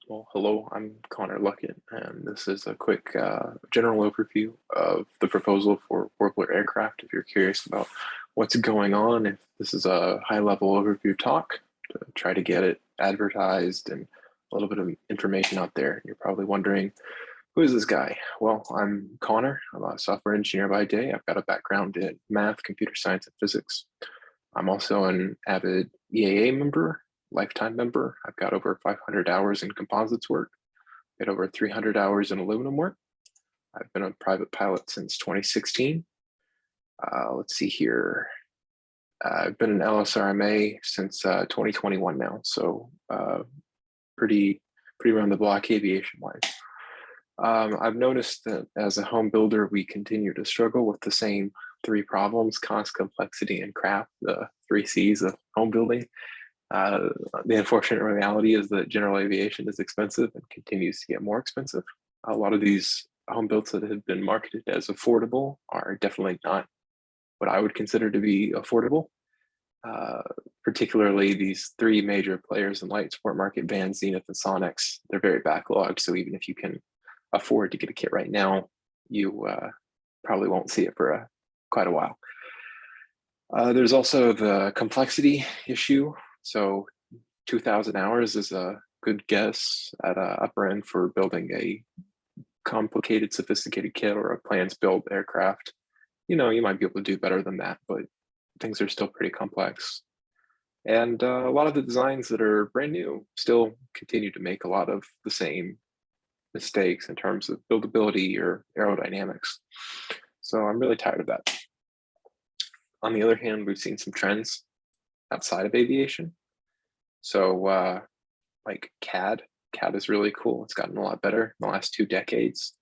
Well, hello, I'm Connor Luckett, and this is a quick general overview of the proposal for Warbler Aircraft. If you're curious about what's going on, if this is a high-level overview talk to try to get it advertised and a little bit of information out there. You're probably wondering, who is this guy? Well, I'm Connor. I'm a software engineer by day. I've got a background in math, computer science, and physics. I'm also an avid EAA member, lifetime member. I've got over 500 hours in composites work, got over 300 hours in aluminum work. I've been a private pilot since 2016. Let's see here. I've been an LSRMA since 2021 now, so pretty around the block aviation wise. I've noticed that as a home builder, we continue to struggle with the same three problems: cost, complexity, and craft, the three C's of home building. The unfortunate reality is that general aviation is expensive and continues to get more expensive. A lot of these home builds that have been marketed as affordable are definitely not what I would consider to be affordable. Particularly these three major players in light sport market, Van, Zenith, and Sonics, they're very backlogged. So even if you can afford to get a kit right now, you probably won't see it for quite a while. There's also the complexity issue. So 2,000 hours is a good guess at a upper end for building a complicated, sophisticated kit or a plans build aircraft. You know, you might be able to do better than that, but things are still pretty complex. And a lot of the designs that are brand new still continue to make a lot of the same mistakes in terms of buildability or aerodynamics. So I'm really tired of that. On the other hand, we've seen some trends outside of aviation. So like CAD is really cool. It's gotten a lot better in the last 2 decades.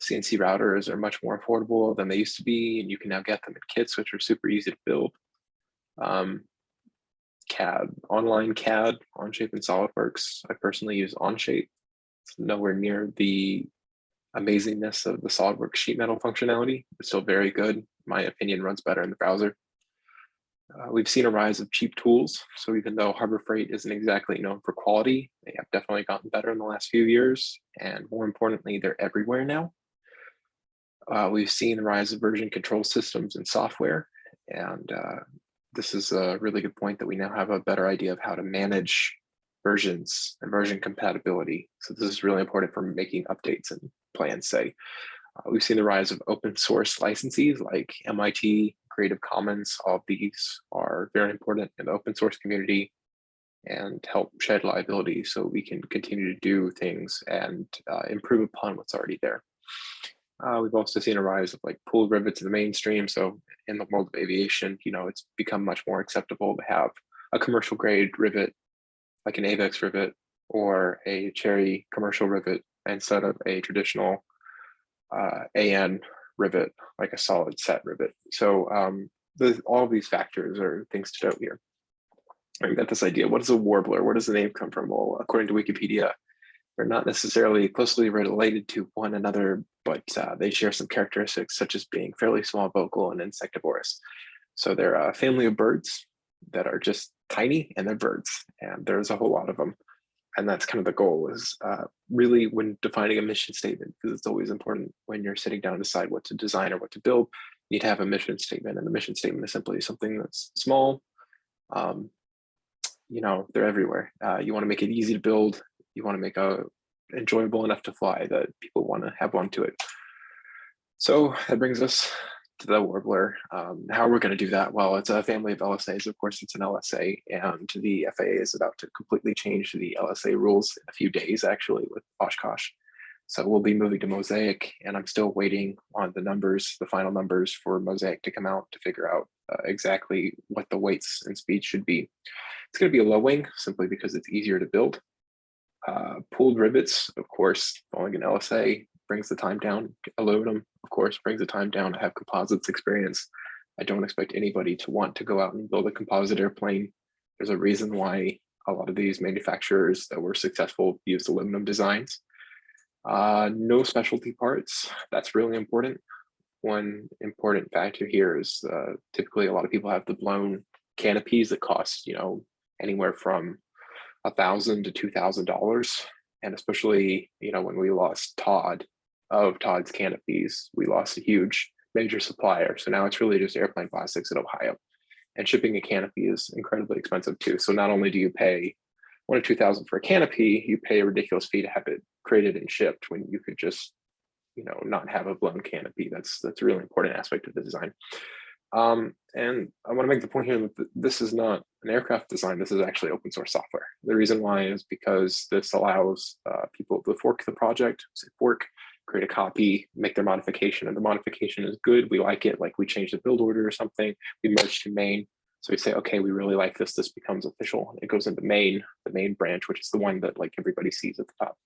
CNC routers are much more affordable than they used to be, and you can now get them in kits, which are super easy to build. CAD, online CAD, Onshape and SolidWorks. I personally use Onshape. It's nowhere near the amazingness of the SolidWorks sheet metal functionality. It's still very good. In my opinion, runs better in the browser. We've seen a rise of cheap tools. So even though Harbor Freight isn't exactly known for quality, they have definitely gotten better in the last few years. And more importantly, they're everywhere now. We've seen the rise of version control systems and software. And this is a really good point that we now have a better idea of how to manage versions and version compatibility. So this is really important for making updates and plans, say. We've seen the rise of open source licensees like MIT, Creative Commons. All of these are very important in the open source community and help shed liability so we can continue to do things and improve upon what's already there. We've also seen a rise of like pooled rivets in the mainstream. So in the world of aviation, you know, it's become much more acceptable to have a commercial grade rivet, like an AVEX rivet or a Cherry commercial rivet instead of a traditional AN rivet, like a solid set rivet. So all of these factors are things to note here. I've got this idea. What is a warbler? Where does the name come from? Well, according to Wikipedia, they're not necessarily closely related to one another, but they share some characteristics such as being fairly small vocal and insectivorous. So they're a family of birds that are just tiny, and they're birds, and there's a whole lot of them. And that's kind of the goal, is really when defining a mission statement, because it's always important when you're sitting down to decide what to design or what to build, you need to have a mission statement. And the mission statement is simply something that's small. You know, they're everywhere. You want to make it easy to build. You want to make it enjoyable enough to fly that people want to have onto it. So that brings us to the Warbler. How are we going to do that? Well, it's a family of LSAs. Of course, it's an LSA, and the FAA is about to completely change the LSA rules in a few days, actually, with Oshkosh. So we'll be moving to Mosaic, and I'm still waiting on the numbers, the final numbers for Mosaic to come out to figure out exactly what the weights and speeds should be. It's going to be a low wing simply because it's easier to build. Pooled rivets, of course, following an LSA brings the time down. Aluminum, of course, brings the time down. I have composites experience. I don't expect anybody to want to go out and build a composite airplane. There's a reason why a lot of these manufacturers that were successful used aluminum designs. No specialty parts. That's really important. One important factor here is typically a lot of people have the blown canopies that cost, you know, anywhere from $1,000 to $2,000. And especially, when we lost Todd's canopies, we lost a huge major supplier. So now it's really just airplane plastics in Ohio. And shipping a canopy is incredibly expensive too. So not only do you pay 1 or 2 thousand for a canopy, you pay a ridiculous fee to have it created and shipped when you could just, not have a blown canopy. That's a really important aspect of the design. And I want to make the point here that this is not an aircraft design. This is actually open source software. The reason why is because this allows people to fork the project, say fork, create a copy, make their modification, and the modification is good. We like it, like we change the build order or something. We merge to main. So we say, okay, we really like this. This becomes official. It goes into main, the main branch, which is the one that like everybody sees at the top.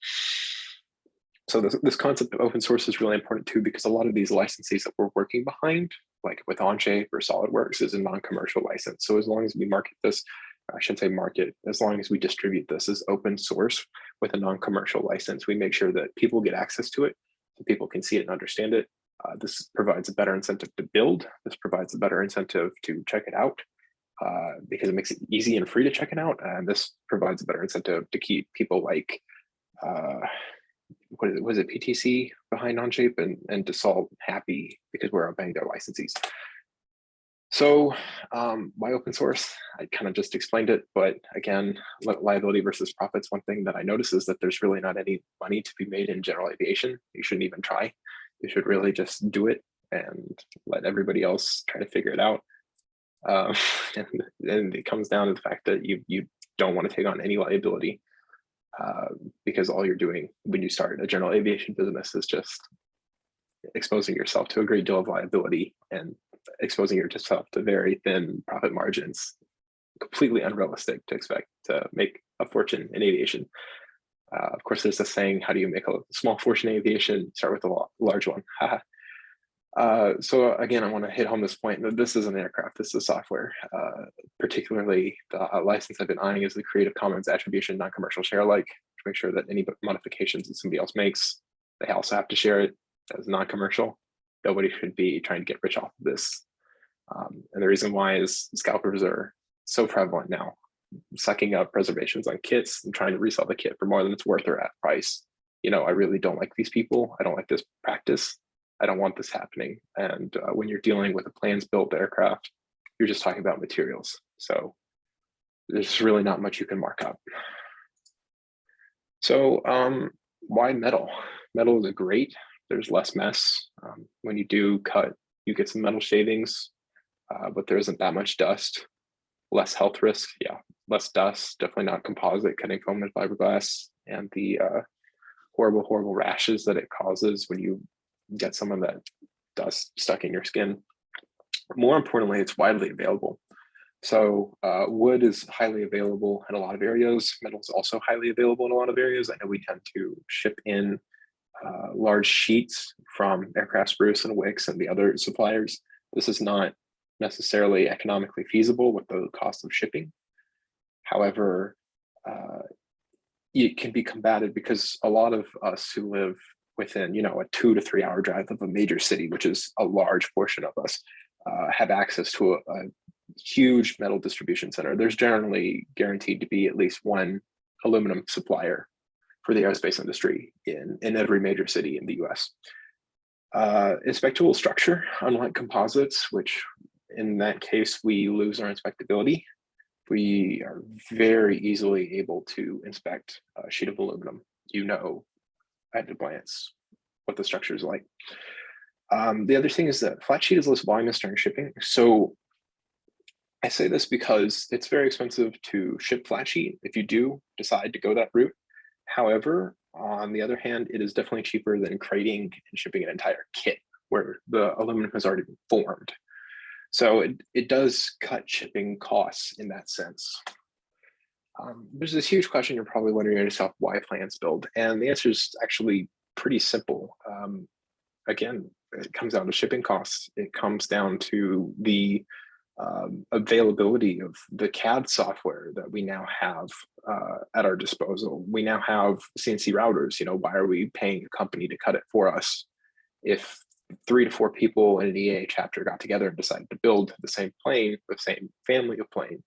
So this concept of open source is really important too, because a lot of these licenses that we're working behind, like with Onshape or SolidWorks, is a non-commercial license. So as long as we market this, I shouldn't say market, as long as we distribute this as open source with a non-commercial license, we make sure that people get access to it, so people can see it and understand it. This provides a better incentive to build. This provides a better incentive to check it out because it makes it easy and free to check it out. And this provides a better incentive to keep people like, was it PTC behind Onshape and Dassault happy because we're obeying their licensees. So why open source? I kind of just explained it, but again, liability versus profits. One thing that I notice is that there's really not any money to be made in general aviation. You shouldn't even try. You should really just do it and let everybody else try to figure it out. And it comes down to the fact that you don't want to take on any liability because all you're doing when you start a general aviation business is just exposing yourself to a great deal of liability and exposing yourself to very thin profit margins. Completely unrealistic to expect to make a fortune in aviation. Of course, there's a saying, how do you make a small fortune in aviation? Start with a large one. So again, I want to hit home this point that this is an aircraft, this is software. Particularly the license I've been eyeing is the Creative Commons Attribution Non-Commercial Share Alike, to make sure that any modifications that somebody else makes, they also have to share it as non-commercial. Nobody should be trying to get rich off of this. And the reason why is scalpers are so prevalent now, sucking up reservations on kits and trying to resell the kit for more than it's worth or at price. I really don't like these people. I don't like this practice. I don't want this happening. And when you're dealing with a plans built aircraft, you're just talking about materials. So there's really not much you can mark up. So why metal? Metal is great. There's less mess. When you do cut, you get some metal shavings, but there isn't that much dust. Less health risk, yeah, less dust, definitely not composite, cutting foam and fiberglass, and the horrible rashes that it causes when you get some of that dust stuck in your skin. More importantly, it's widely available. So wood is highly available in a lot of areas. Metal is also highly available in a lot of areas. I know we tend to ship in large sheets from Aircraft Spruce and Wix and the other suppliers. This is not necessarily economically feasible with the cost of shipping. However, it can be combated because a lot of us who live within, a 2 to 3 hour drive of a major city, which is a large portion of us, have access to a huge metal distribution center. There's generally guaranteed to be at least one aluminum supplier for the aerospace industry in every major city in the US. Inspectable structure, unlike composites, which in that case, we lose our inspectability. We are very easily able to inspect a sheet of aluminum. At a glance what the structure is like. The other thing is that flat sheet is less voluminous during shipping. So I say this because it's very expensive to ship flat sheet if you do decide to go that route. However, on the other hand, it is definitely cheaper than crating and shipping an entire kit where the aluminum has already been formed. So it does cut shipping costs in that sense. There's this huge question you're probably wondering yourself, why plans build? And the answer is actually pretty simple. Again, it comes down to shipping costs. It comes down to the availability of the CAD software that we now have at our disposal. We now have CNC routers. Why are we paying a company to cut it for us? If 3 to 4 people in an EA chapter got together and decided to build the same plane, the same family of plane,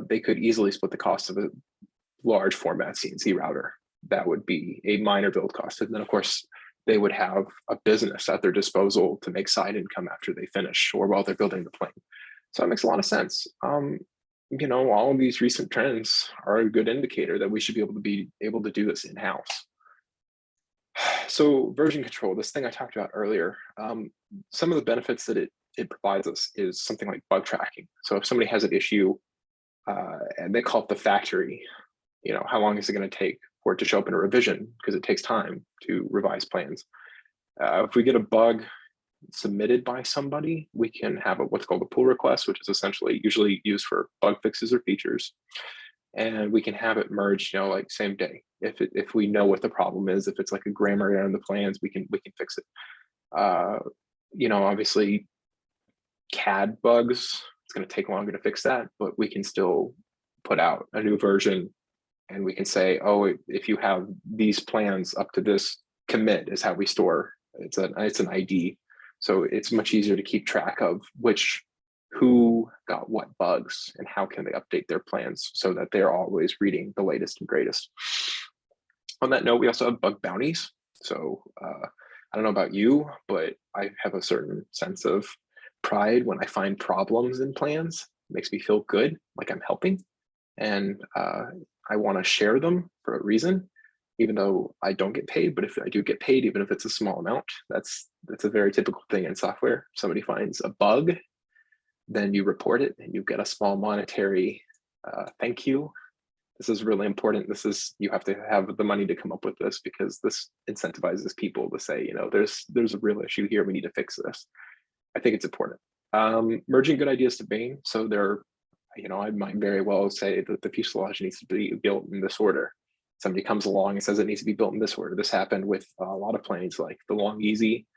they could easily split the cost of a large format CNC router. that would be a minor build cost. And then of course, they would have a business at their disposal to make side income after they finish or while they're building the plane. So it makes a lot of sense. You know, all of these recent trends are a good indicator that we should be able to do this in-house. So version control, this thing I talked about earlier, some of the benefits that it provides us is something like bug tracking. So if somebody has an issue and they call it the factory, you know, how long is it going to take for it to show up in a revision? Because it takes time to revise plans. If we get a bug submitted by somebody, we can have what's called a pull request, which is essentially usually used for bug fixes or features. And we can have it merged, you know, like same day. If we know what the problem is, if it's like a grammar error in the plans, we can fix it. You know, obviously CAD bugs, it's going to take longer to fix that, but we can still put out a new version and we can say, oh, if you have these plans up to this commit is how we store. It's an ID. So it's much easier to keep track of who got what bugs and how can they update their plans so that they're always reading the latest and greatest. On that note, we also have bug bounties. So I don't know about you, but I have a certain sense of pride when I find problems in plans. It makes me feel good, like I'm helping. And I want to share them for a reason, even though I don't get paid. But if I do get paid, even if it's a small amount, that's a very typical thing in software. If somebody finds a bug, then you report it and you get a small monetary thank you. This is really important. You have to have the money to come up with this because this incentivizes people to say, you know, there's a real issue here. We need to fix this. I think it's important. Merging good ideas to Bane. So you know, I might very well say that the fuselage needs to be built in this order. Somebody comes along and says it needs to be built in this order. This happened with a lot of planes like the Long Easy,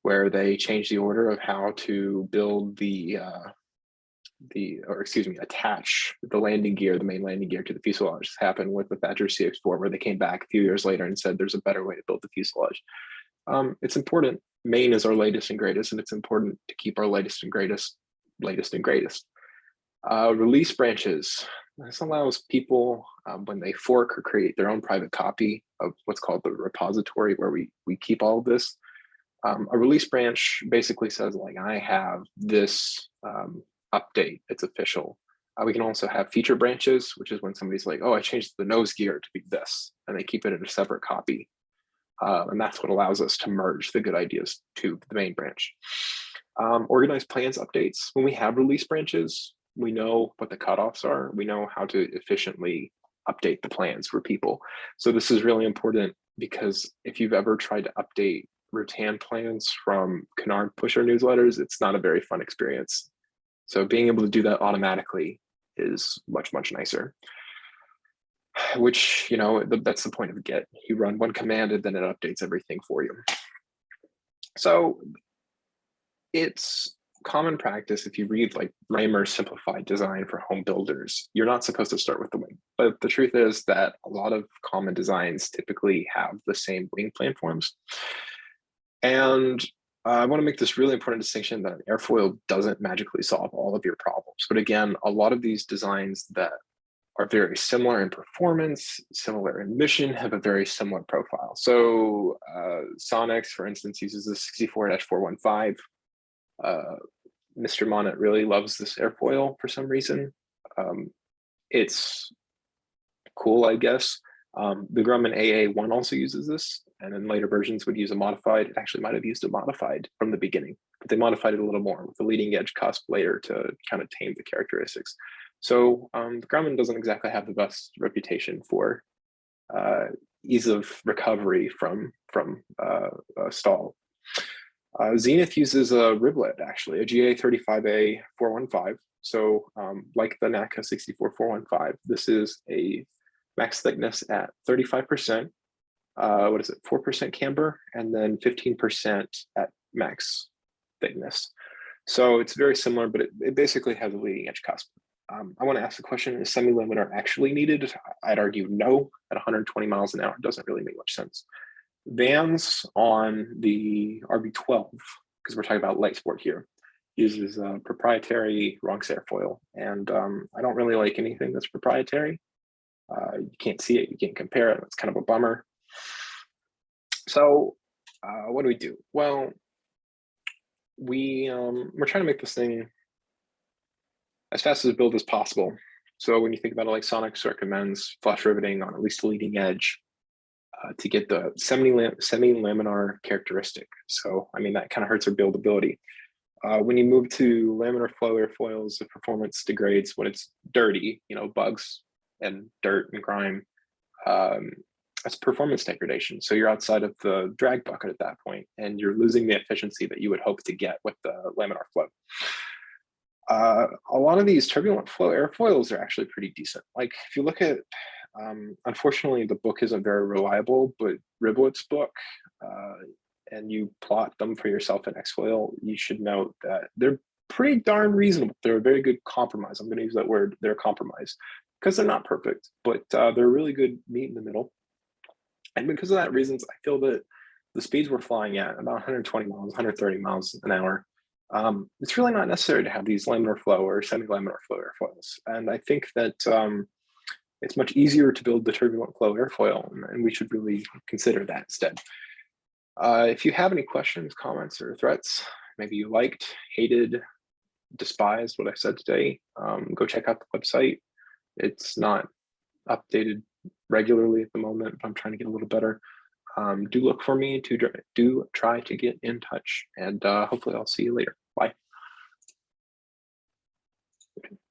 where they changed the order of how to build attach the landing gear, the main landing gear to the fuselage. This happened with the Thatcher CX-4, where they came back a few years later and said there's a better way to build the fuselage. It's important. Main is our latest and greatest, and it's important to keep our latest and greatest. Release branches. This allows people, when they fork or create their own private copy of what's called the repository, where we keep all of this. A release branch basically says, like, I have this update, it's official. We can also have feature branches, which is when somebody's like, oh, I changed the nose gear to be this, and they keep it in a separate copy. And that's what allows us to merge the good ideas to the main branch. Organized plans updates. When we have release branches, we know what the cutoffs are. We know how to efficiently update the plans for people. So this is really important because if you've ever tried to update Rutan plans from Canard pusher newsletters, it's not a very fun experience. So being able to do that automatically is much, much nicer. Which, you know, that's the point of Git. You run one command and then it updates everything for you. So it's common practice, if you read like Raymer's simplified design for home builders, you're not supposed to start with the wing. But the truth is that a lot of common designs typically have the same wing planforms. And I want to make this really important distinction that airfoil doesn't magically solve all of your problems. But again, a lot of these designs that are very similar in performance, similar in mission, have a very similar profile. So Sonex, for instance, uses the 64-415. Mr. Monet really loves this airfoil for some reason. It's cool, I guess. The Grumman AA1 also uses this, and in later versions would use a modified. It actually might have used a modified from the beginning, but they modified it a little more with the leading edge cusp later to kind of tame the characteristics. So the Grumman doesn't exactly have the best reputation for ease of recovery from stall. Zenith uses a riblet, actually, a GA35A415. So like the NACA 64415, this is a max thickness at 35%. What is it, 4% camber, and then 15% at max thickness. So it's very similar, but it basically has a leading edge cusp. I want to ask the question, is semi-laminar actually needed? I'd argue no. At 120 miles an hour, it doesn't really make much sense. Vans on the RB12, because we're talking about light sport here, uses proprietary Ronx airfoil. And I don't really like anything that's proprietary. You can't see it, you can't compare it. It's kind of a bummer. So what do? Well, we're trying to make this thing as fast as a build as possible. So when you think about it, like Sonics recommends flush riveting on at least the leading edge to get the semi-laminar characteristic. So, I mean, that kind of hurts our buildability. When you move to laminar flow airfoils, the performance degrades when it's dirty, bugs and dirt and grime. That's performance degradation. So you're outside of the drag bucket at that point, and you're losing the efficiency that you would hope to get with the laminar flow. A lot of these turbulent flow airfoils are actually pretty decent. Like if you look at, unfortunately, the book isn't very reliable, but Riblet's book, and you plot them for yourself in Xfoil, you should note that they're pretty darn reasonable. They're a very good compromise. I'm going to use that word, they're a compromise, because they're not perfect, but they're really good meat in the middle. And because of that reasons, I feel that the speeds we're flying at, about 120 miles, 130 miles an hour, it's really not necessary to have these laminar flow or semi-laminar flow airfoils. And I think that it's much easier to build the turbulent flow airfoil, and we should really consider that instead. If you have any questions, comments, or threats, maybe you liked, hated, despised what I said today, go check out the website. It's not updated regularly at the moment, but I'm trying to get a little better. Do look for me to try to get in touch, and hopefully I'll see you later. Bye.